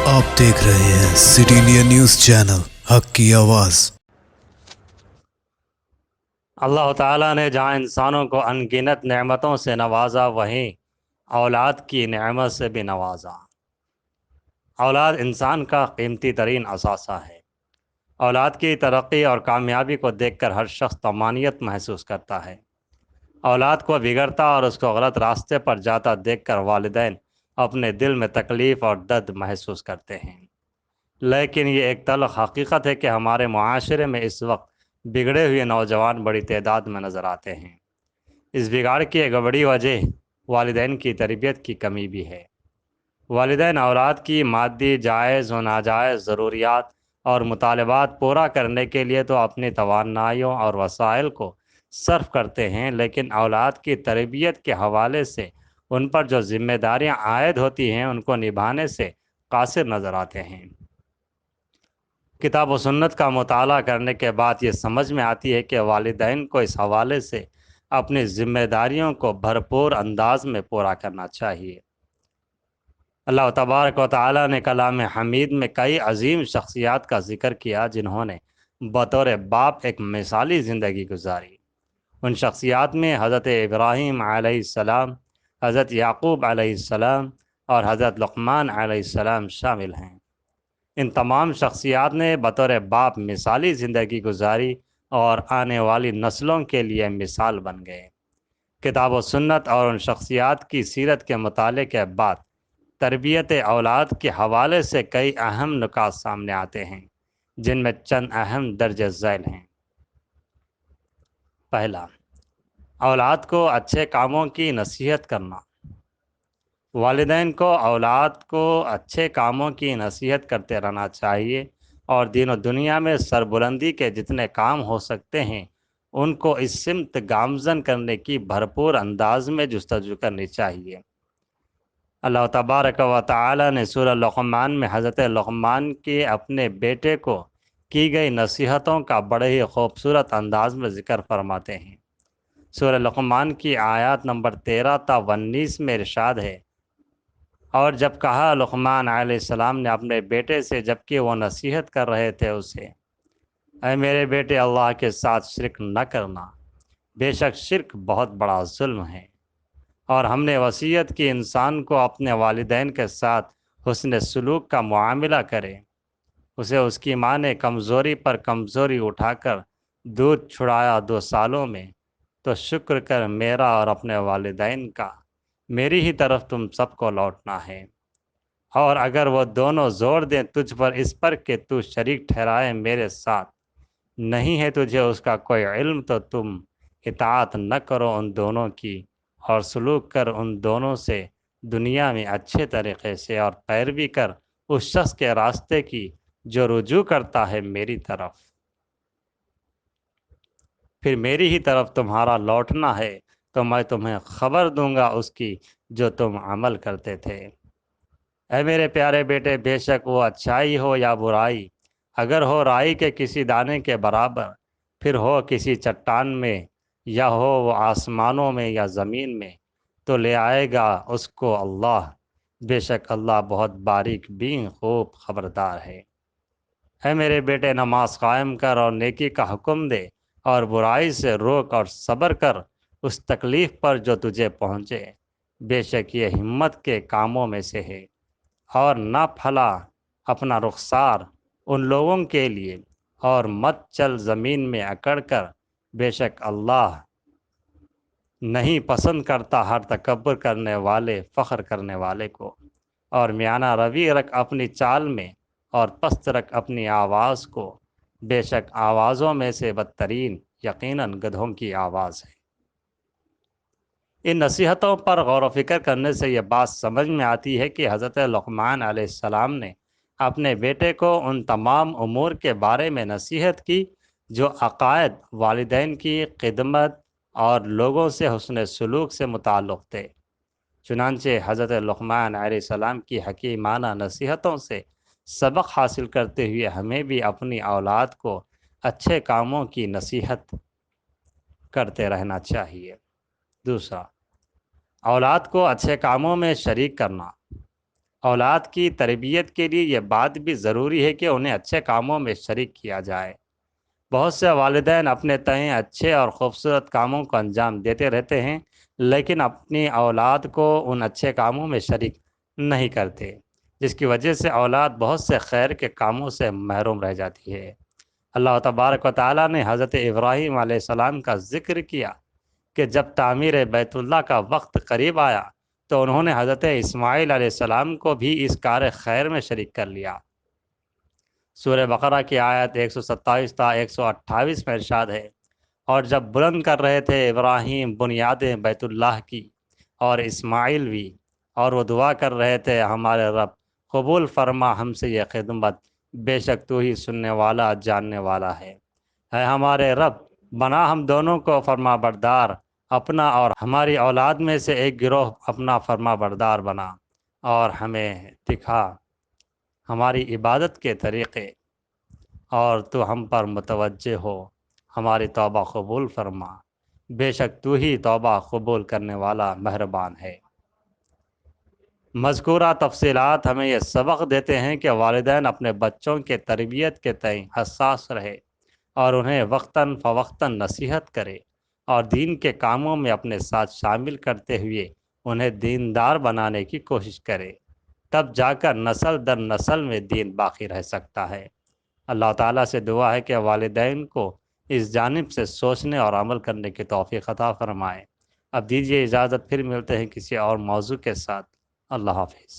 आप देख रहे हैं सिटी इंडिया न्यूज़ चैनल हक की आवाज़। अल्लाह ताला ने जहाँ इंसानों को अनगिनत नेमतों से नवाजा, वहीं औलाद की नेमत से भी नवाजा। औलाद इंसान का कीमती तरीन असासा है। औलाद की तरक्की और कामयाबी को देखकर हर शख्स तमानियत महसूस करता है। औलाद को बिगड़ता और उसको गलत रास्ते पर जाता देखकर वालिदैन अपने दिल में तकलीफ़ और दर्द महसूस करते हैं। लेकिन ये एक तल्ख़ हकीकत है कि हमारे मुआशरे में इस वक्त बिगड़े हुए नौजवान बड़ी तादाद में नज़र आते हैं। इस बिगाड़ की एक बड़ी वजह वालिदैन की तरबियत की कमी भी है। वालिदैन औलाद की मादी, जायज़ व नाजायज़ ज़रूरियात और मुतालबात पूरा करने के लिए तो अपनी तवानाइयों और वसाइल को सर्फ करते हैं, लेकिन औलाद की तरबियत के हवाले से उन पर जो ज़िम्मेदारियाँ आयद होती हैं उनको निभाने से कासिर नज़र आते हैं। किताब व सुन्नत का मुताला करने के बाद ये समझ में आती है कि वालिदैन को इस हवाले से अपनी ज़िम्मेदारियों को भरपूर अंदाज में पूरा करना चाहिए। अल्लाह तबारक व तआला ने कलाम हमीद में कई अजीम शख्सियात का ज़िक्र किया जिन्होंने बतौर बाप एक मिसाली ज़िंदगी गुजारी। उन शख्सियात में हज़रत इब्राहीम अलैहिस्सलाम, हज़रत याक़ूब अलैहिस्सलाम और हज़रत लुक़मान अलैहिस्सलाम शामिल हैं। इन तमाम शख्सियात ने बतौर बाप मिसाली ज़िंदगी गुजारी और आने वाली नस्लों के लिए मिसाल बन गए। किताब व सुन्नत और उन शख्सियात की सीरत के मुताले के बाद तरबियत औलाद के हवाले से कई अहम नुकात सामने आते हैं, जिनमें चंद अहम दर्ज झैल हैं। पहला, औलाद को अच्छे कामों की नसीहत करना। वालिदैन को औलाद को अच्छे कामों की नसीहत करते रहना चाहिए और दीन और दुनिया में सरबुलंदी के जितने काम हो सकते हैं उनको इस सिमत गामजन करने की भरपूर अंदाज में जुस्तजू करनी चाहिए। अल्लाह तबारक व तआला ने सूरह लुक़मान में हज़रत लुक़मान के अपने बेटे को की गई नसीहतों का बड़े ही खूबसूरत अंदाज में ज़िक्र फरमाते हैं। सूरह लुक़मान की आयत नंबर 13 ता 19 में इरशाद है, और जब कहा लुक़मान अलैहिस्सलाम ने अपने बेटे से जबकि वो नसीहत कर रहे थे उसे, ऐ मेरे बेटे, अल्लाह के साथ शिरक न करना, बेशक शिरक बहुत बड़ा जुल्म है। और हमने वसीयत की इंसान को अपने वालिदैन के साथ हुस्न सलूक का मुआमिला करे। उसे उसकी माँ ने कमज़ोरी पर कमज़ोरी उठाकर दूध छुड़ाया 2 सालों में, तो शुक्र कर मेरा और अपने वालिदैन का, मेरी ही तरफ तुम सबको लौटना है। और अगर वो दोनों ज़ोर दें तुझ पर इस पर कि तू शरीक ठहराए मेरे साथ, नहीं है तुझे उसका कोई इल्म, तो तुम इताअत न करो उन दोनों की और सलूक कर उन दोनों से दुनिया में अच्छे तरीक़े से, और पैरवी कर उस शख्स के रास्ते की जो रुजू करता है मेरी तरफ। फिर मेरी ही तरफ तुम्हारा लौटना है, तो मैं तुम्हें ख़बर दूंगा उसकी जो तुम अमल करते थे। ऐ मेरे प्यारे बेटे, बेशक वो अच्छाई हो या बुराई, अगर हो राई के किसी दाने के बराबर, फिर हो किसी चट्टान में, या हो वो आसमानों में या ज़मीन में, तो ले आएगा उसको अल्लाह। बेशक अल्लाह बहुत बारीक बीन खूब ख़बरदार है। ऐ मेरे बेटे, नमाज कायम कर और नेकी का हुक्म दे और बुराई से रोक और सब्र कर उस तकलीफ़ पर जो तुझे पहुँचे। बेशक ये हिम्मत के कामों में से है। और ना फला अपना रुखसार उन लोगों के लिए, और मत चल ज़मीन में अकड़ कर, बेशक अल्लाह नहीं पसंद करता हर तकब्बुर करने वाले, फ़ख्र करने वाले को। और म्याना रवि रख अपनी चाल में और पस्त रख अपनी आवाज़ को, बेशक आवाज़ों में से बदतरीन यकीनन गधों की आवाज़ है। इन नसीहतों पर गौर व फिक्र करने से यह बात समझ में आती है कि हज़रत लुक़मान अलैहिस्सलाम ने अपने बेटे को उन तमाम उमूर के बारे में नसीहत की जो अक़ायद, वालिदैन की खिदमत और लोगों से हुस्न सलूक से मुताल्लुक़ थे। चुनांचे हज़रत लुक़मान अलैहिस्सलाम की हकीमाना नसीहतों से सबक हासिल करते हुए हमें भी अपनी औलाद को अच्छे कामों की नसीहत करते रहना चाहिए। दूसरा, औलाद को अच्छे कामों में शरीक करना। اولاد کی تربیت کے لیے یہ بات بھی ضروری ہے کہ انہیں اچھے کاموں میں شریک کیا جائے۔ بہت سے والدین اپنے تئیں اچھے اور خوبصورت کاموں کو انجام دیتے رہتے ہیں، لیکن اپنی اولاد کو ان اچھے کاموں میں شریک نہیں کرتے، جس کی وجہ سے اولاد بہت سے خیر کے کاموں سے محروم رہ جاتی ہے۔ اللہ تبارک و تعالیٰ نے حضرت ابراہیم علیہ السلام کا ذکر کیا کہ جب تعمیر بیت اللہ کا وقت قریب آیا تو انہوں نے حضرت اسماعیل علیہ السلام کو بھی اس کار خیر میں شریک کر لیا۔ سورہ بقرہ کی آیت 127 تا 128 میں ارشاد ہے، اور جب بلند کر رہے تھے ابراہیم بنیادیں بیت اللہ کی اور اسماعیل بھی، اور وہ دعا کر رہے تھے ہمارے رب قبول فرما ہم سے یہ خدمت، بے شک تو ہی سننے والا جاننے والا ہے۔ اے ہمارے رب، بنا ہم دونوں کو فرما بردار اپنا اور ہماری اولاد میں سے ایک گروہ اپنا فرما بردار بنا، اور ہمیں دکھا ہماری عبادت کے طریقے، اور تو ہم پر متوجہ ہو، ہماری توبہ قبول فرما، بے شک تو ہی توبہ قبول کرنے والا مہربان ہے۔ مذکورہ تفصیلات ہمیں یہ سبق دیتے ہیں کہ والدین اپنے بچوں کے تربیت کے تئیں حساس رہے اور انہیں وقتاً فوقتاً نصیحت کرے، اور دین کے کاموں میں اپنے ساتھ شامل کرتے ہوئے انہیں دیندار بنانے کی کوشش کرے، تب جا کر نسل در نسل میں دین باقی رہ سکتا ہے۔ اللہ تعالیٰ سے دعا ہے کہ والدین کو اس جانب سے سوچنے اور عمل کرنے کی توفیق عطا فرمائے۔ اب دیجیے اجازت، پھر ملتے ہیں کسی اور موضوع کے ساتھ۔ اللہ حافظ۔